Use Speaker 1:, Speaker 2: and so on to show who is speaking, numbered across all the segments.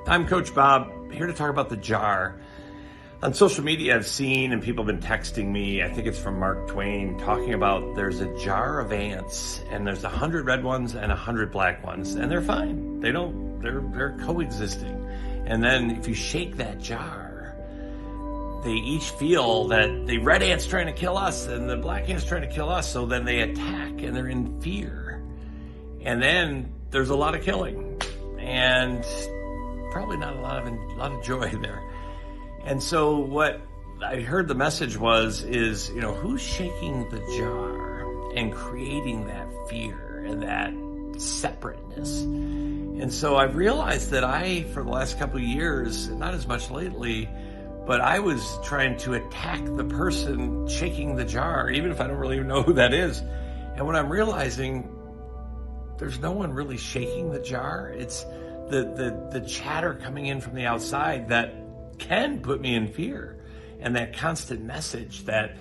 Speaker 1: I'm Coach Bob, here to talk about the jar. On social media, I've seen and people have been texting me, I think it's from Mark Twain, talking about there's a jar of ants and there's 100 red ones and 100 black ones, and they're fine. They're coexisting. And then if you shake that jar, they each feel that the red ant's trying to kill us and the black ant's trying to kill us, so then they attack and they're in fear. And then there's a lot of killing and probably not a lot of joy there. And so what I heard the message is, who's shaking the jar and creating that fear and that separateness? And so I've realized that for the last couple of years, not as much lately, but I was trying to attack the person shaking the jar, even if I don't really know who that is. And what I'm realizing, there's no one really shaking the jar. It's the chatter coming in from the outside that can put me in fear, and that constant message that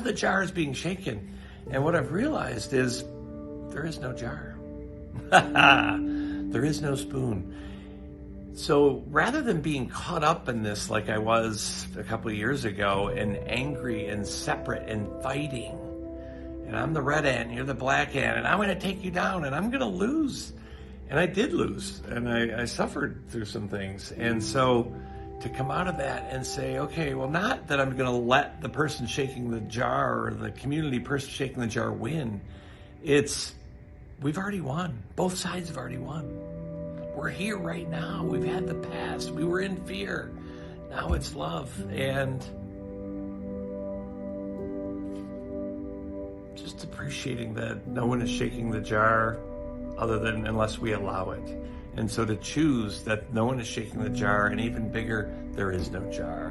Speaker 1: the jar is being shaken. And what I've realized is there is no jar. There is no spoon. So rather than being caught up in this like I was a couple of years ago, and angry and separate and fighting, and I'm the red ant and you're the black ant and I'm going to take you down and I'm going to lose. And I did lose, and I suffered through some things. And so to come out of that and say, okay, well, not that I'm going to let the person shaking the jar or the community person shaking the jar win. We've already won. Both sides have already won. We're here right now. We've had the past. We were in fear. Now it's love. And just appreciating that no one is shaking the jar unless we allow it. And so to choose that no one is shaking the jar, and even bigger, there is no jar.